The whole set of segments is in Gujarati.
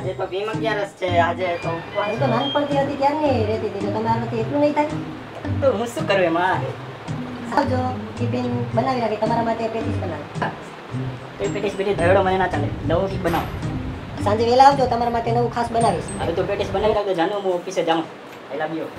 આજે તો ભીમ 11 છે આજે તો હું તો નાનપણથી હતી ક્યારની રહેતી હતી તો તમારાથી એટલું નહીં થાય તો હું શું કરું એમાં આવજો ટિફિન બનાવી રાખી તમારા માટે પેટીસ બનાવી તો પેટીસ બેટી ધરડો મને ના ચાલે નવો કંઈક બનાવ સાંજે વહેલા આવજો તમારા માટે નવું ખાસ બનાવીશ હવે તો પેટીસ બનાવી રાખજો જાનું હું ઓફિસે જાઉં પહેલા બીઓ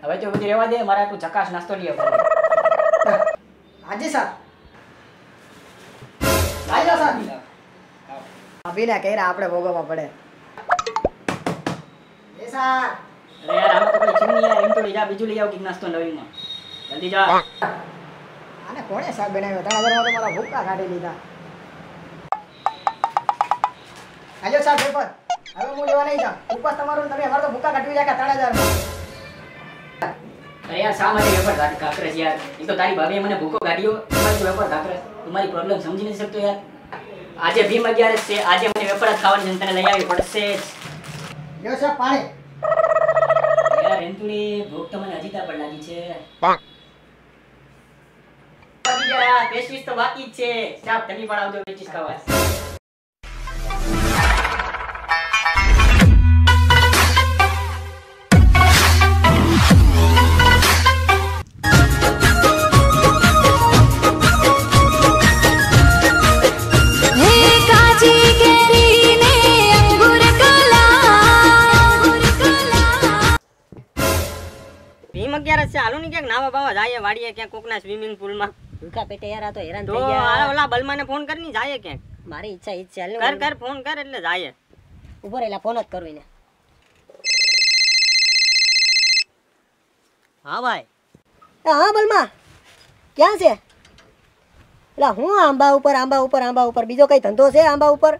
હવે તો બધી રહેવા દે મારે આટલું ચકાશ નાસ્તો લઈ આવવાનો હાજી સર આજો સર અભિના કહેરા આપણે ભોગવવા પડે એ સર અરે યાર આમાં તો કોઈ ચીમની યાર એમ તો લઈ જા બીજું લઈ આવ કે નાસ્તો નવીમાં જલ્દી જા આને કોણે શાક બનાવ્યો 3000 માં તો મારા ભૂકા કાઢી લીધા આજો સર પેપર હવે હું લેવા નહીં જાઉં ઉપવાસ તમારો તમે અમારો તો ભૂકા કાઢવી જાય 3000 માં અરે યાર શા માટે વેપાર કાકરે છે યાર એક તો તારી ભાભીએ મને ભૂકો કાઢ્યો તમારી વેપાર કાકરે તું મારી પ્રોબ્લેમ સમજી નથી શકતો યાર આજે ભીમ 11 છે આજે મને વેપાર જ ખાવાની જનતાને લઈ આવી પડશે જ લ્યો સાહેબ પાણી યાર એન્તુની ભૂખ તો મને હજી પણ લાગી છે બાકી યાર પેસ્ટ્રીઝ તો બાકી જ છે સાહેબ તમે પણ આવજો પેસ્ટ્રીઝ ખાવા ભીમ 11 છે હાલો ની ક્યાંક નાવા બાવા જાય વાડીએ ક્યાંક કોકના સ્વિમિંગ પુલમાં ભૂકા પેટે યાર આ તો હેરાન તો થઈ ગયા આ ઓલા બલમાને ફોન કરીને જાય ક્યાંક મારી ઈચ્છા ઈ જ છે કર કર ફોન કર એટલે જાય ઉભો રહેલા ફોન જ કરવી ને હા ભાઈ હા બલમા ક્યાં છે એલા હું આંબા ઉપર બીજો કઈ ધંધો છે આંબા ઉપર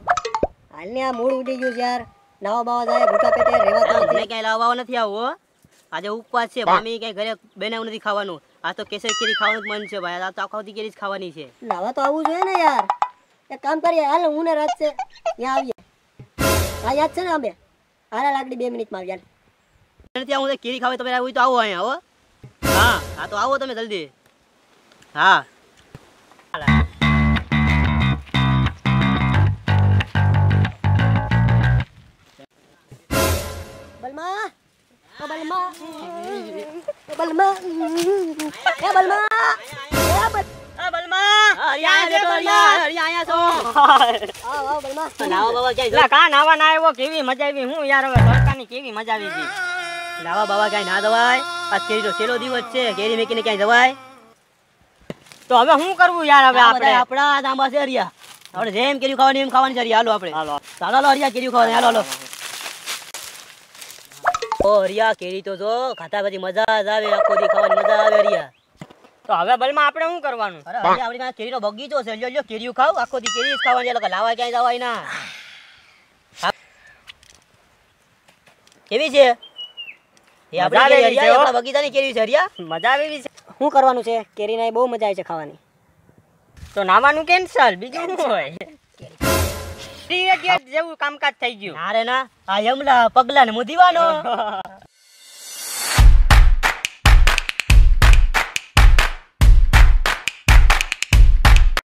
હાલને આ મૂળ ઉડી ગયું છે યાર નાવા બાવા જાય ભૂકા પેટે રહેવાતું મને નથી કઈ લાવવા નથી આવો આજે ઉપવાસ છે મામી કઈ ઘરે બનાવું નથી ખાવાનું આ તો કેસર કેરી ખાવાનું જ મન છે ભાઈ આ તો આખા દી કેરી જ ખાવાની છે નાવા તો આવવું જોઈએ ને યાર એક કામ કરીએ હાલ હું ને રાત છે ત્યાં આવીએ હા યાદ છે ને અમે હારા લાકડી 2 મિનિટમાં આવી યાર ત્યાં હું કેરી ખાવે તમે હોય તો આવો અહીંયા હો હા હા તો આવો તમે જલ્દી હા બલમા ઓ બલમા ઓ બલમા એ બલમા બલમા આયા બેટો આયા છો આવ બલમા નાવા બાવા ક્યાં કા નાવા ના આવ્યો કેવી મજા આવી હું યાર હવે સરકારની કેવી મજા આવી ગઈ નાવા બાવા ક્યાંય ના જવાય આજ કેરીનો છેલ્લો દિવસ છે કેરી મેકીને ક્યાંય જવાય તો હવે શું કરવું યાર હવે આપણે આપણા આંબા છે હરિયા આપણે જેમ કેરી ખાવાની એમ ખાવાની છે હરિયા હાલો આપણે ચાલો હરિયા કેરી ખાવાની હાલો ઓ હરિયા કેરી તો જો ખાતા પછી મજા જ આવે આખો દી ખાવાની મજા આવે હરિયા તો હવે બલમાં આપણે શું કરવાનું અરે હરિયા આપણી પાસે કેરીનો બગીચો છે લ્યો કેરીઓ ખાવ આખો દી કેરી જ ખાવાની એટલે લાવા ક્યાંય જવાય ના કેવી છે એ આપણી હરિયા આપણા બગીચાની કેરી છે હરિયા મજા આવે એવી છે શું કરવાનું છે કેરીના બહુ મજા આવે છે ખાવાની તો નાવાનું કેન્સલ બીજું શું હોય જેવું કામકાજ થઈ ગયું અરે ના આ યમલા પગલા ને મુદીવાનો